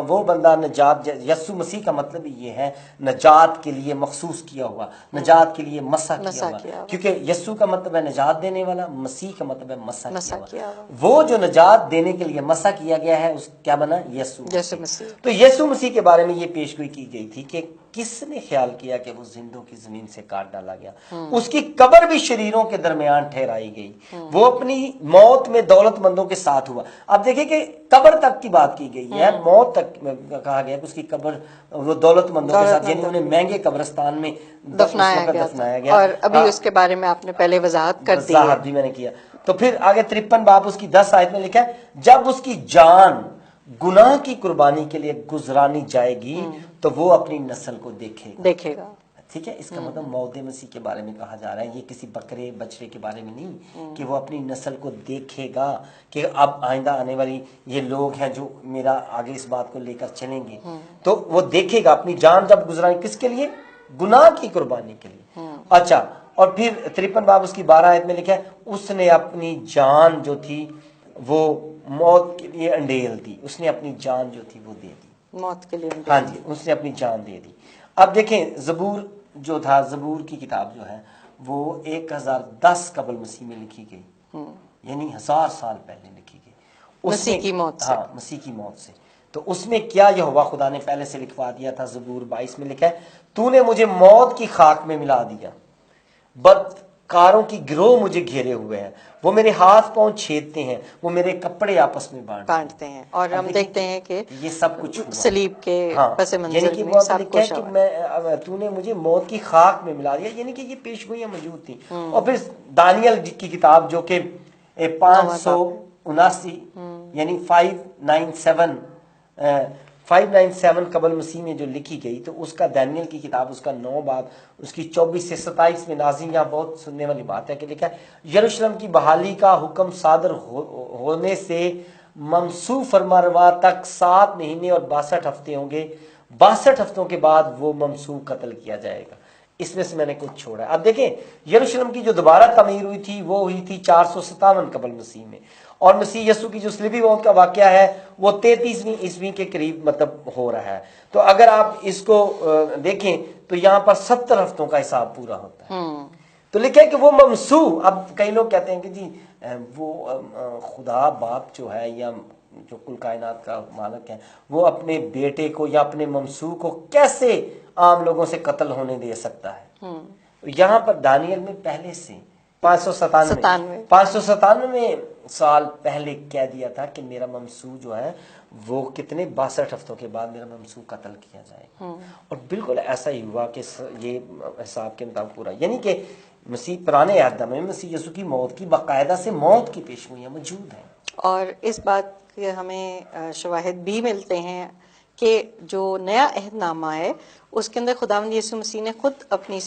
وہ بندہ نجات، یسوع مسیح کا مطلب یہ ہے نجات کے لیے مخصوص کیا ہوا، نجات کے لیے مسح کیا ہوا. کیونکہ یسوع کا مطلب ہے نجات دینے والا، مسیح کا مطلب ہے مسح کیا ہوا. وہ جو نجات دینے کے لیے مسح کیا گیا ہے اس کیا بنا؟ یسوع مسیح. تو یسوع مسیح کے بارے میں یہ پیشگوئی کی گئی تھی کہ کس نے خیال کیا کہ وہ زندوں کی زمین سے کاٹ ڈالا گیا. اس کی قبر بھی شریروں کے درمیان ٹھہرائی گئی. وہ اپنی موت میں دولت مندوں کے ساتھ ہوا. اب دیکھیں کہ قبر تک کی بات کی گئی ہے، موت تک کہا گیا کہ اس کی قبر وہ دولت مندوں کے ساتھ، یعنی انہیں مہنگے قبرستان میں دفنایا گیا. اور ابھی اس کے بارے میں آپ نے پہلے وضاحت کر دی ہے. بھی میں نے کیا. تو پھر آگے 53 باب اس کی 10 آیت میں لکھا ہے جب اس کی جان گناہ کی قربانی کے لیے گزرانی جائے گی تو وہ اپنی نسل کو دیکھے گا. ٹھیک ہے، اس کا مطلب مود مسیح کے بارے میں کہا جا رہا ہے. یہ کسی بکرے بچڑے کے بارے میں نہیں کہ وہ اپنی نسل کو دیکھے گا کہ اب آئندہ آنے والی یہ لوگ ہیں جو میرا آگے اس بات کو لے کر چلیں گے. تو وہ دیکھے گا اپنی جان جب گزرانی کس کے لیے؟ گناہ کی قربانی کے لیے. اچھا، اور پھر 53 باب اس کی 12 آیت میں لکھا ہے اس نے اپنی جان جو تھی وہ موت کے لیے انڈیل دی. اس نے اپنی جان جو تھی وہ دے دی موت کے لیے. ہاں جی، اس نے اپنی جان دے دی. اب دیکھیں زبور جو تھا، زبور کی کتاب جو ہے وہ 1010 قبل مسیح میں لکھی گئی، یعنی 1000 سال پہلے لکھی گئی مسیح کی موت سے. ہاں، مسیح کی موت سے. تو اس میں کیا یہوہ خدا نے پہلے سے لکھوا دیا تھا. زبور 22 میں لکھا ہے تو نے مجھے موت کی خاک میں ملا دیا، بدکاروں کی گروہ مجھے گھیرے ہوئے ہیں، وہ میرے ہاتھ پاؤں چھیدتے ہیں، وہ میرے کپڑے آپس میں بانٹتے ہیں. اور ہم دیکھتے ہیں کہ یہ سب کچھ صلیب کے پس منظر میں سب کچھ کہ تو نے مجھے موت کی خاک میں ملا دیا، یعنی کہ یہ پیشگوئیاں موجود تھیں. اور پھر دانیل کی کتاب جو کہ 579 یعنی 597 قبل مسیح میں جو لکھی گئی، تو اس کا دانیل کی کتاب اس کا 9 باب اس کی 24 سے 27 میں ناظرین یہاں بہت سننے والی بات ہے کہ لکھا ہے یروشلم کی بحالی کا حکم صادر ہونے سے ممسوح فرمانروا تک 7 مہینے اور 62 ہفتے ہوں گے. 62 ہفتوں کے بعد وہ ممسوح قتل کیا جائے گا. اس میں سے میں نے کچھ چھوڑا ہے. اب دیکھیں یروشلم کی جو دوبارہ تعمیر ہوئی تھی وہ ہوئی تھی 457 قبل مسیح میں، اور مسیح یسوع کی جو صلیبی موت کا واقعہ ہے وہ 33ویں عیسوی کے قریب مطلب ہو رہا ہے. تو اگر آپ اس کو دیکھیں تو یہاں پر 70 ہفتوں کا حساب پورا ہوتا ہے. تو لکھے کہ وہ ممسوح. اب کئی لوگ کہتے ہیں کہ جی وہ خدا باپ جو ہے یا جو کل کائنات کا مالک ہے وہ اپنے بیٹے کو یا اپنے ممسوح کو کیسے عام لوگوں سے قتل ہونے دے سکتا ہے. یہاں پر دانیل میں پہلے سے 597 سال پہلے کہہ دیا تھا کہ میرا ممسوح جو ہے وہ کتنے 62 ہفتوں کے بعد میرا ممسوح قتل کیا جائے گا. اور بالکل ایسا ہی ہوا کہ یہ حساب کے مطابق پورا، یعنی کہ مسیح پرانے عہد میں مسیح یسوع کی موت کی باقاعدہ سے موت کی پیشگوئیاں موجود ہیں. اور اس بات کے ہمیں شواہد بھی ملتے ہیں کہ جو نیا عہد نامہ ہے اس کے اندر خداوند یسوع مسیح نے خود اپنی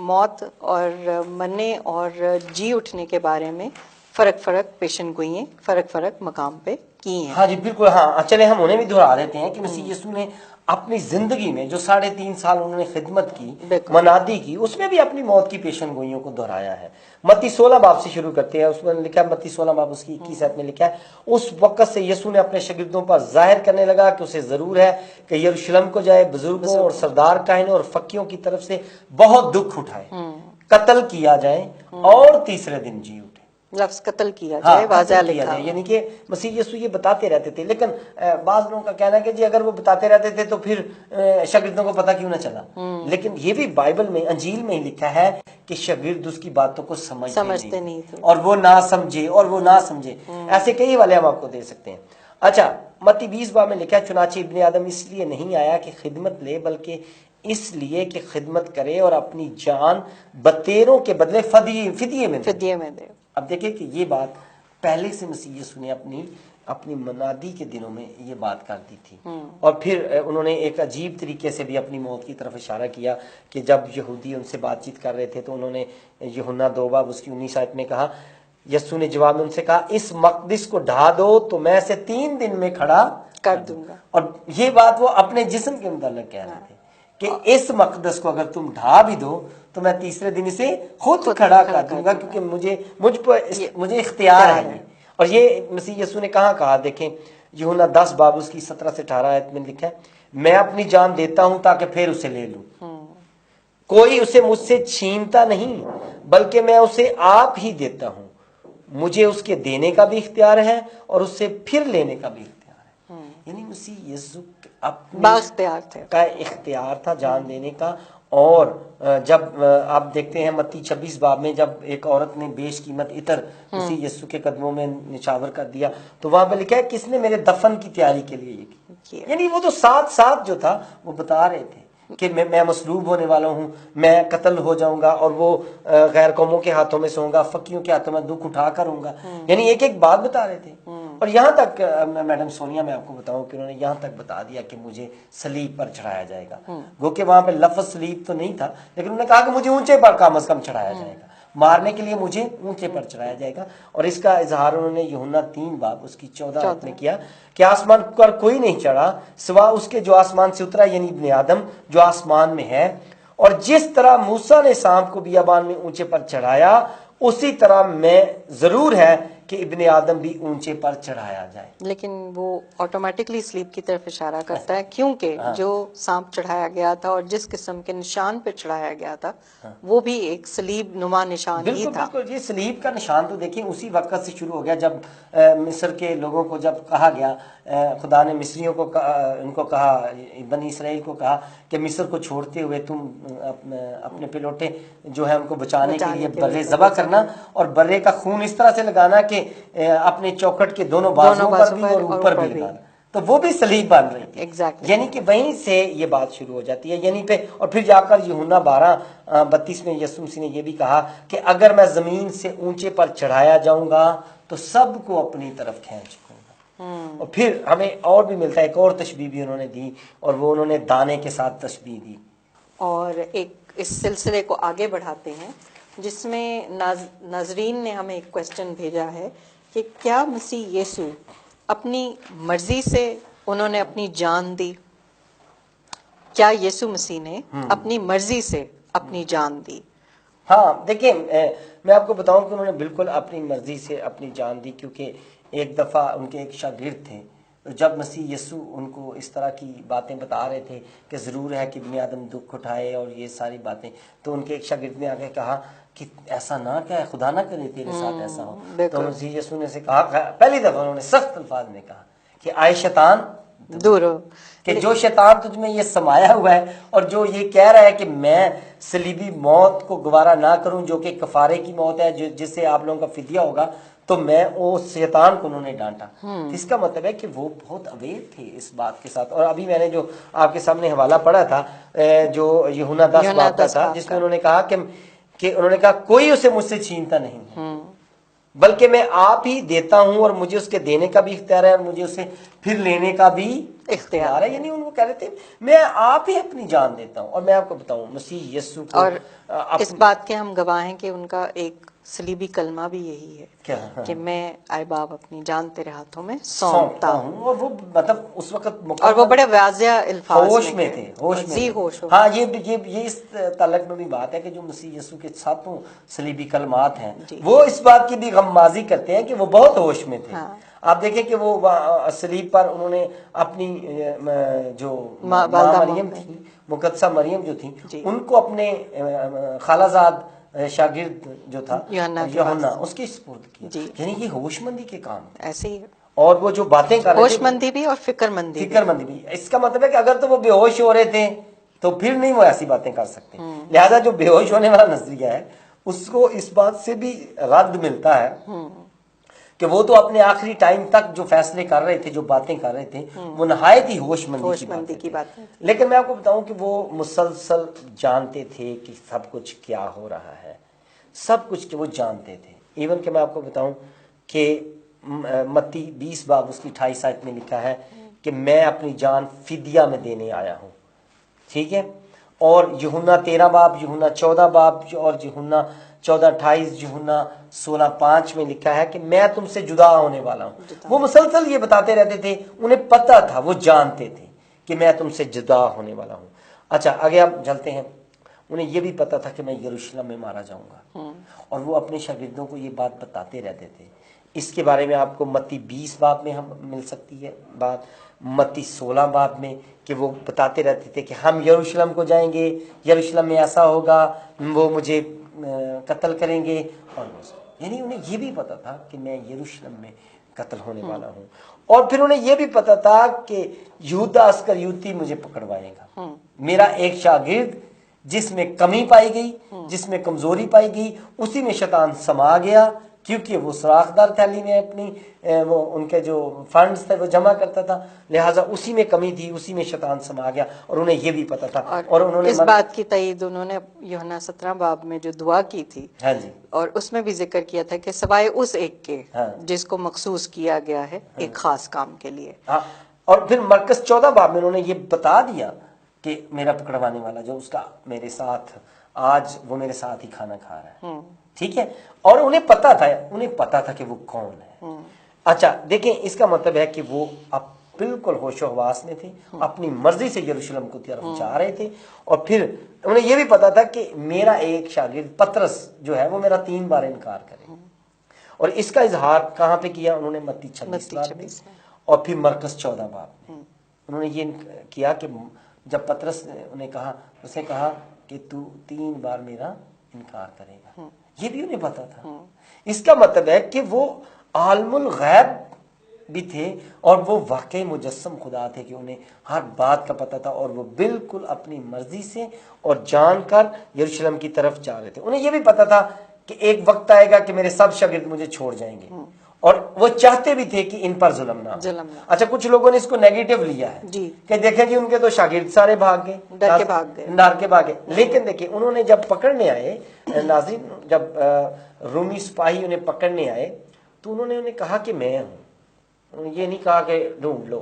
موت اور مرنے اور جی اٹھنے کے بارے میں فرق پیشن گوئییں فرق مقام پہ کی ہیں. ہاں جی بالکل. ہاں چلے ہم انہیں بھی دہرا دیتے ہیں کہ مسیح یسوع نے اپنی زندگی میں جو 3.5 سال انہوں نے خدمت کی، منادی کی، اس میں بھی اپنی موت کی پیشن گوئیوں کو دہرایا ہے. متی 16 باب سے شروع کرتے ہیں. اس میں لکھا ہے متی 16 باب اس کی 21 آیت میں لکھا ہے اس وقت سے یسوع نے اپنے شاگردوں پر ظاہر کرنے لگا کہ اسے ضرور ہے کہ یروشلم کو جائے، بزرگوں اور سردار کاہنوں اور فقیوں کی طرف سے بہت دکھ اٹھائے، قتل کیا جائے اور تیسرے دن جی اٹھے. لفظ قتل کیا جائے واضح قتل کیا لکھا، جائے، یعنی کہ مسیح یسوع یہ بتاتے رہتے تھے، لیکن بعض لوگوں کا کہنا ہے کہ جی اگر وہ بتاتے رہتے تھے تو پھر شاگردوں کو پتہ کیوں نہ چلا، لیکن یہ بھی بائبل میں انجیل میں ہی لکھا ہے کہ شاگرد اس کی باتوں کو سمجھتے نہیں تھے اور وہ نہ سمجھے ایسے کئی والے ہم آپ کو دے سکتے ہیں۔ اچھا، متی 20 باب میں لکھا ہے چنانچہ ابن آدم اس لیے نہیں آیا کہ خدمت لے بلکہ اس لیے کہ خدمت کرے اور اپنی جان بتیروں کے بدلے فدیے میں دے۔ اب دیکھیں کہ یہ بات پہلے سے مسیح یسوع نے اپنی منادی کے دنوں میں یہ بات کر دی تھی، اور پھر انہوں نے ایک عجیب طریقے سے بھی اپنی موت کی طرف اشارہ کیا کہ جب یہودی ان سے بات چیت کر رہے تھے تو انہوں نے یوحنا 2 باب اس کی 19 آیت میں کہا، یسوع نے جواب میں ان سے کہا اس مقدس کو ڈھا دو تو میں اسے 3 دن میں کھڑا کر دوں گا، اور یہ بات وہ اپنے جسم کے متعلق کہہ رہے تھے کہ اس مقدس کو اگر تم ڈھا بھی دو تو میں تیسرے دن اسے خود کھڑا کر دوں گا، کیونکہ مجھے اختیار ہے۔ اور یہ مسیح یسوع نے کہاں کہا؟ دیکھیں یوحنا 10 باب اس کی 17 سے 18 آیت میں لکھا ہے، میں اپنی جان دیتا ہوں تاکہ پھر اسے لے لوں، کوئی اسے مجھ سے چھینتا نہیں بلکہ میں اسے آپ ہی دیتا ہوں، مجھے اس کے دینے کا بھی اختیار ہے اور اس سے پھر لینے کا بھی اختیار ہے۔ یعنی مسیح یسوع بااختیار تھے، کا اختیار تھا جان دینے کا۔ اور جب آپ دیکھتے ہیں متی 26 باب میں جب ایک عورت نے بیش قیمت عطر مسیح یسوع کے قدموں میں نچھاور کر دیا تو وہاں پہ لکھا ہے کس نے میرے دفن کی تیاری کے لیے یہ کی، یعنی وہ تو ساتھ جو تھا وہ بتا رہے تھے کہ میں مصلوب ہونے والا ہوں، میں قتل ہو جاؤں گا اور وہ غیر قوموں کے ہاتھوں میں سوں گا، فقیوں کے ہاتھوں میں دکھ اٹھا کر ہوں گا، یعنی ایک بات بتا رہے تھے۔ اور یہاں تک میڈم سونیا میں آپ کو بتاؤں کہ انہوں نے یہاں تک بتا دیا کہ مجھے صلیب پر چڑھایا جائے گا، گو کہ وہاں پہ لفظ صلیب تو نہیں تھا لیکن انہوں نے کہا کہ مجھے اونچے پر کم از کم چڑھایا جائے گا، مارنے کے لیے مجھے اونچے پر چڑھایا جائے گا۔ اور اس کا اظہار انہوں نے یوحنا 3 باب اس کی 14 آیت میں کیا کہ آسمان پر کوئی نہیں چڑھا سوا اس کے جو آسمان سے اترا، یعنی ابن آدم جو آسمان میں ہے، اور جس طرح موسیٰ نے سانپ کو بیابان میں اونچے پر چڑھایا اسی طرح میں ضرور ہے کہ ابن آدم بھی اونچے پر چڑھایا جائے۔ لیکن وہ آٹومیٹکلی سلیپ کی طرف اشارہ کرتا ہے، کیونکہ جو سانپ چڑھایا گیا تھا اور جس قسم کے نشان پہ چڑھایا گیا تھا وہ بھی ایک صلیب نما نشان ہی تھا۔ بالکل، یہ صلیب کا نشان تو دیکھیں اسی وقت سے شروع ہو گیا جب مصر کے لوگوں کو جب کہا گیا، خدا نے مصریوں کو ان کو کہا، بنی اسرائیل کو کہا کہ مصر کو چھوڑتے ہوئے تم اپنے پلوٹے جو ہے ان کو بچانے کے لیے برے ذبح کرنا اور برے کا خون اس طرح سے لگانا کہ اپنے چوکھٹ کے دونوں بازوؤں پر بھی اور اوپر بھی لگانا، تو وہ بھی صلیب بن رہی تھی۔ یعنی کہ وہیں سے یہ بات شروع ہو جاتی ہے، یعنی پہ اور پھر جا کر یوحنا 12:32 میں یسوع مسیح نے یہ بھی کہا کہ اگر میں زمین سے اونچے پر چڑھایا جاؤں گا تو سب کو اپنی طرف کھینچ لوں گا۔ اور پھر ہمیں اور بھی ملتا ہے، ایک اور تشبیہ بھی انہوں نے دی اور وہ انہوں نے دانے کے ساتھ تشبیہ دی۔ اور ایک اس سلسلے کو آگے بڑھاتے ہیں جس میں ناظرین نے ہمیں ایک کوسچن بھیجا ہے کہ کیا مسیح یسوع اپنی مرضی سے انہوں نے اپنی جان دی؟ کیا یسوع مسیح نے اپنی مرضی سے اپنی جان دی؟ ہاں دیکھیں، میں آپ کو بتاؤں کہ انہوں نے بالکل اپنی مرضی سے اپنی جان دی، کیونکہ ایک دفعہ ان کے ایک شاگرد تھے، جب مسیح یسوع ان کو اس طرح کی باتیں بتا رہے تھے کہ ضرور ہے کہ ابن آدم دکھ اٹھائے اور یہ ساری باتیں، تو ان کے ایک شاگرد نے آگے کہا کہ ایسا نہ کہ خدا نہ کرے تیرے ساتھ ایسا ہو۔ تو مسیح یسوع نے سے کہا، پہلی دفعہ انہوں نے سخت الفاظ میں کہا کہ آئے شیطان دور ہو، کہ جو شیطان تجھ میں یہ سمایا ہوا ہے اور جو یہ کہہ رہا ہے کہ میں صلیبی موت کو گوارا نہ کروں جو کہ کفارے کی موت ہے، جس سے آپ لوگوں کا فدیہ ہوگا، تو میں اس شیطان کو انہوں نے ڈانٹا۔ اس کا مطلب ہے کہ وہ بہت اویئر تھے اس بات کے ساتھ۔ اور ابھی میں نے جو آپ کے سامنے حوالہ پڑھا تھا جو یوحنا 10 باب کا تھا، جس میں انہوں نے کہا کہ انہوں نے کہا کوئی اسے مجھ سے چھینتا نہیں ہے بلکہ میں آپ ہی دیتا ہوں اور مجھے اس کے دینے کا بھی اختیار ہے اور مجھے اسے پھر لینے کا بھی اختیار ہے۔ یعنی ان کو کہہ رہے تھے میں آپ ہی اپنی جان دیتا ہوں۔ اور میں آپ کو بتاؤں مسیح یسوع کو، اور اس بات کے ہم گواہ ہیں کہ ان کا ایک صلیبی کلمہ بھی یہی ہے کہ میں اے باپ اپنی جان تیرے ہاتھوں میں سونپتا ہوں۔ اور وہ مطلب اس وقت اور وہ بڑے واضح الفاظ ہوش میں تھے، ہوش میں ہوش۔ ہاں یہ اس تعلق میں بھی بات ہے کہ جو مسیح یسوع کے ساتوں صلیبی کلمات ہیں وہ اس بات کی بھی غمازی کرتے ہیں کہ وہ بہت ہوش میں تھے۔ آپ دیکھیں کہ وہ صلیب پر انہوں نے اپنی جو ماں مریم تھی، مقدسہ مریم جو تھی، ان کو اپنے خالہ زاد شاگرد جو تھا یوحنا اس کے سپرد کیا. یعنی یہ ہوش مندی کے کام تھے. ایسے ہی اور وہ جو باتیں کر رہے تھے ہوش مندی بھی اور فکر مندی بھی. اس کا مطلب ہے کہ اگر تو وہ بے ہوش ہو رہے تھے تو پھر نہیں وہ ایسی باتیں کر سکتے. لہذا جو بے ہوش ہونے والا نظریہ ہے اس کو اس بات سے بھی رد ملتا ہے کہ وہ تو اپنے آخری ٹائم تک جو فیصلے کر رہے تھے, جو باتیں کر رہے تھے, وہ نہایت ہی ہوش مندی کی باتیں تھیں. لیکن میں آپ کو بتاؤں کہ وہ مسلسل جانتے تھے کہ سب کچھ کیا ہو رہا ہے, سب کچھ وہ جانتے تھے. ایون کہ میں آپ کو بتاؤں کہ متی 20 باب اس کی 28 آیت میں لکھا ہے کہ میں اپنی جان فدیہ میں دینے آیا ہوں. ٹھیک ہے. اور یوحنا 13 باب, یوحنا 14 باب اور یوحنا 14:28, یوحنا 16:5 میں لکھا ہے کہ میں تم سے جدا ہونے والا ہوں. وہ مسلسل یہ بتاتے رہتے تھے, انہیں پتہ تھا, وہ جانتے تھے کہ میں تم سے جدا ہونے والا ہوں. اچھا آگے آپ چلتے ہیں. انہیں یہ بھی پتا تھا کہ میں یروشلم میں مارا جاؤں گا, اور وہ اپنے شاگردوں کو یہ بات بتاتے رہتے تھے. اس کے بارے میں آپ کو متی 20 باب میں ہم مل سکتی ہے بات, متی 16 باب میں, کہ وہ بتاتے رہتے تھے کہ ہم یروشلم کو جائیں گے, یروشلم میں ایسا ہوگا, وہ مجھے قتل کریں گے. اور یعنی انہیں یہ بھی پتا تھا کہ میں یروشلم میں قتل ہونے والا ہوں. اور پھر انہیں یہ بھی پتا تھا کہ یہودا اسکریوتی مجھے پکڑوائے گا. میرا ایک شاگرد جس میں کمی پائی گئی, جس میں کمزوری پائی گئی, اسی میں شیطان سما گیا, کیونکہ وہ سوراخ دار تھیلی میں اپنی وہ ان کے جو فنڈز تھے وہ جمع کرتا تھا, لہٰذا اسی میں کمی تھی, اسی میں شیطان سما گیا. اور انہیں یہ بھی پتا تھا, اور انہوں نے اس بات کی تائید انہوں نے یوحنا 17 باب میں جو دعا کی تھی, ہاں جی, اور اس میں بھی ذکر کیا تھا کہ سوائے اس ایک کے جس کو مخصوص کیا گیا ہے ایک خاص کام کے لیے. اور پھر مرکز 14 باب میں انہوں نے یہ بتا دیا کہ میرا پکڑوانے والا جو اس کا میرے ساتھ آج وہ میرے ساتھ ہی کھانا کھا رہا ہے. ٹھیک ہے. اور انہیں پتا تھا کہ وہ کون ہے. اچھا دیکھیں, اس کا مطلب ہے کہ وہ اب بالکل ہوش و حواس میں تھے, اپنی مرضی سے یروشلم کو طرف جا رہے تھے. اور پھر انہیں یہ بھی پتا تھا کہ میرا ایک شاگرد پطرس جو ہے وہ میرا 3 بار انکار کرے گا. اور اس کا اظہار کہاں پہ کیا انہوں نے؟ متی 26 باب میں, اور پھر مرکز 14 باب میں. انہوں نے یہ کیا کہ جب پطرس نے انہیں کہا, اسے کہا کہ تو 3 بار میرا انکار کرے گا. یہ بھی انہیں پتا تھا. اس کا مطلب ہے کہ وہ عالم الغیب بھی تھے, اور وہ واقعی مجسم خدا تھے کہ انہیں ہر بات کا پتا تھا, اور وہ بالکل اپنی مرضی سے اور جان کر یروشلم کی طرف جا رہے تھے. انہیں یہ بھی پتا تھا کہ ایک وقت آئے گا کہ میرے سب شاگرد مجھے چھوڑ جائیں گے, اور وہ چاہتے بھی تھے کہ ان پر ظلم نہ ہو. اچھا کچھ لوگوں نے اس کو نیگیٹو لیا ہے کہ دیکھیں جی ان کے تو شاگرد سارے بھاگ گئے, ڈر کے بھاگے. لیکن دیکھیں انہوں نے جب پکڑنے آئے, ناظرین, جب رومی سپاہی انہیں پکڑنے آئے تو انہوں نے کہا کہ میں ہوں. انہوں نے یہ نہیں کہا کہ ڈھونڈ لو,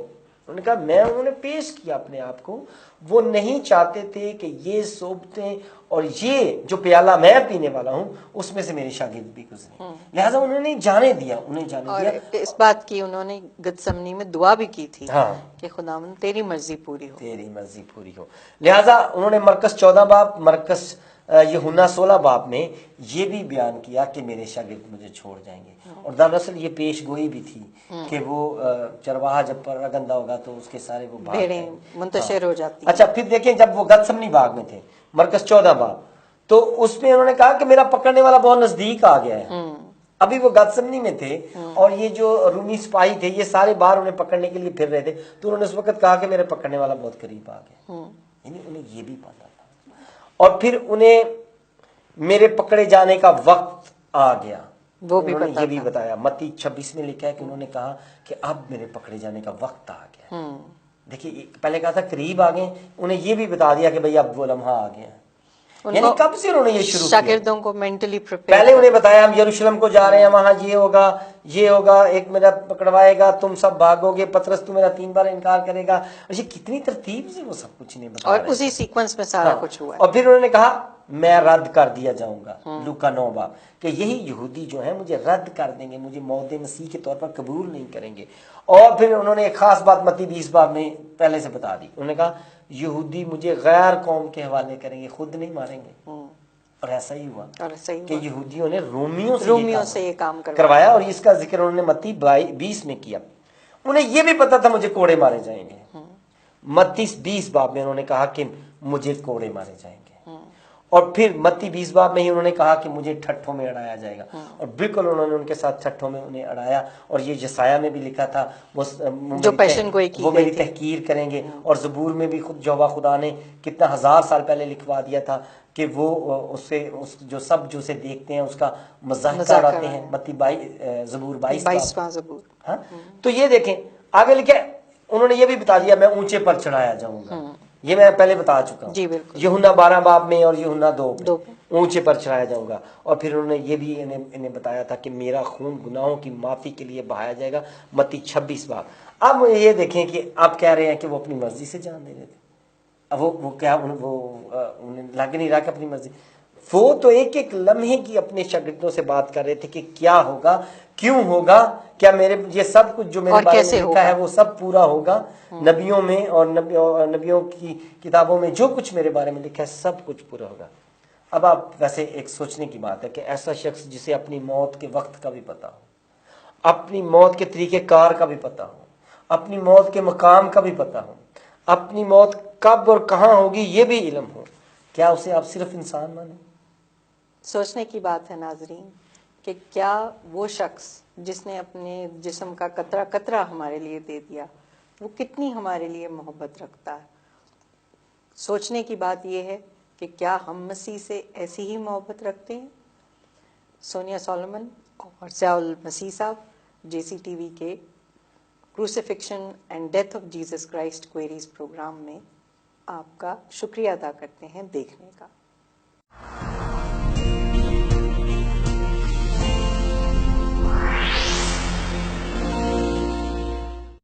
انہوں نے کہا میں. انہوں نے پیش کیا اپنے آپ کو. وہ نہیں چاہتے تھے کہ یہ صحبتیں اور یہ جو پیالہ میں پینے والا ہوں اس میں سے میرے شاگرد بھی گزرے, لہٰذا انہوں نے جانے دیا. اور اس بات کی انہوں نے گتسمنی میں دعا بھی کی تھی کہ خداوند تیری مرضی پوری ہو. لہٰذا انہوں نے مرکز 14 باب, مرکز یوحنا 16 باب میں یہ بھی بیان کیا کہ میرے شاگرد مجھے چھوڑ جائیں گے. اور دراصل یہ پیش گوئی بھی تھی کہ وہ چرواہا جب پر گندا ہوگا تو اس کے سارے وہ بھیڑیں منتشر ہو جاتی. اچھا پھر دیکھیں جب وہ گتسمنی باغ میں تھے, مرکز 14 باب, تو اس میں انہوں نے کہا کہ میرا پکڑنے والا بہت نزدیک آ گیا ہے. ابھی وہ گتسمنی میں تھے, اور یہ جو رومی سپاہی تھے یہ سارے باہر انہیں پکڑنے کے لیے پھر رہے تھے, تو انہوں نے اس وقت کہا کہ میرے پکڑنے والا بہت قریب آ گیا. یعنی انہیں یہ بھی پتا تھا. اور پھر انہیں میرے پکڑے جانے کا وقت آ گیا, وہ بھی یہ بھی بتایا. متی 26 میں لکھا ہے کہ انہوں نے کہا کہ اب میرے پکڑے جانے کا وقت آ گیا. دیکھیے پہلے کہا تھا قریب آ گئے, انہیں یہ بھی بتا دیا کہ بھئی اب وہ لمحہ آ گیا. یعنی کب سے انہوں نے یہ شروع کیا؟ شاگردوں کو مینٹلی پریپیئر. پہلے انہیں بتایا ہم یروشلم کو جا رہے ہیں, وہاں یہ ہوگا, ایک میرا پکڑوائے گا, تم سب بھاگو گے, پطرس تو میرا 3 بار انکار کرے گا. اور یہ کتنی ترتیب سے وہ سب کچھ نہیں بتا رہے, اور اسی سیکوینس میں سارا کچھ ہوا. اور پھر انہوں نے کہا میں رد کر دیا جاؤں گا, لوکا 9 باب, کہ یہی یہودی جو ہیں مجھے رد کر دیں گے, مجھے موت مسیح کے طور پر قبول نہیں کریں گے. اور پھر انہوں نے ایک خاص بات متی 20 باب میں پہلے سے بتا دی. انہوں نے کہا یہودی مجھے غیر قوم کے حوالے کریں گے, خود نہیں ماریں گے. اور ایسا ہی ہوا کہ یہودیوں نے رومیوں سے یہ کام کروایا, اور اس کا ذکر انہوں نے متی 20 میں کیا. انہیں یہ بھی پتا تھا مجھے کوڑے مارے جائیں گے. متی 20 باب میں انہوں نے کہا کہ مجھے کوڑے مارے جائیں گے. اور پھر متی 20 باب میں ہی انہوں نے کہا کہ مجھے ٹھٹھوں میں اڑایا جائے گا، اور بالکل انہوں نے ان کے ساتھ ٹھٹھوں میں انہیں اڑایا. اور یہ جسایا میں بھی لکھا تھا جو پیشن گوئی کی وہ گئی میری تھی. تحقیر کریں گے. اور زبور میں بھی خود یہوہ خدا نے کتنا 1000 سال پہلے لکھوا دیا تھا کہ وہ اسے جو سب جو اسے دیکھتے ہیں اس کا مذاق اڑاتے ہیں. متی زبور 22 باب. زبور. ہاں تو یہ دیکھیں آگے لکھے انہوں نے یہ بھی بتا دیا میں اونچے پر چڑھایا جاؤں گا. یہ میں پہلے بتا چکا ہوں. جی بالکل. یوحنا 12 باب میں اور یوحنا 2 2 میں اونچے پر چڑھایا جاؤں گا. اور پھر انہوں نے یہ بھی انہیں بتایا تھا کہ میرا خون گناہوں کی معافی کے لیے بہایا جائے گا، متی 26 باب. اب یہ دیکھیں کہ آپ کہہ رہے ہیں کہ وہ اپنی مرضی سے جان دے رہے تھے. اب وہ کیا انہیں لگ نہیں رہا کہ اپنی مرضی. وہ تو ایک ایک لمحے کی اپنے شاگردوں سے بات کر رہے تھے کہ کیا ہوگا، کیوں ہوگا، کیا میرے یہ سب کچھ جو میرے بارے میں لکھا ہے وہ سب پورا ہوگا. نبیوں میں اور نبیوں کی کتابوں میں جو کچھ میرے بارے میں لکھا ہے سب کچھ پورا ہوگا. اب آپ ویسے ایک سوچنے کی بات ہے کہ ایسا شخص جسے اپنی موت کے وقت کا بھی پتا ہو، اپنی موت کے طریقہ کار کا بھی پتا ہو، اپنی موت کے مقام کا بھی پتا ہو، اپنی موت کب اور کہاں ہوگی یہ بھی علم ہو، کیا اسے آپ صرف انسان مانیں؟ سوچنے کی بات ہے ناظرین کہ کیا وہ شخص جس نے اپنے جسم کا قطرہ قطرہ ہمارے لیے دے دیا وہ کتنی ہمارے لیے محبت رکھتا ہے. سوچنے کی بات یہ ہے کہ کیا ہم مسیح سے ایسی ہی محبت رکھتے ہیں؟ سونیا سولومن اور سیاول مسیح صاحب JCTV کے crucifixion and death of Jesus Christ queries programme میں آپ کا شکریہ ادا کرتے ہیں دیکھنے کا.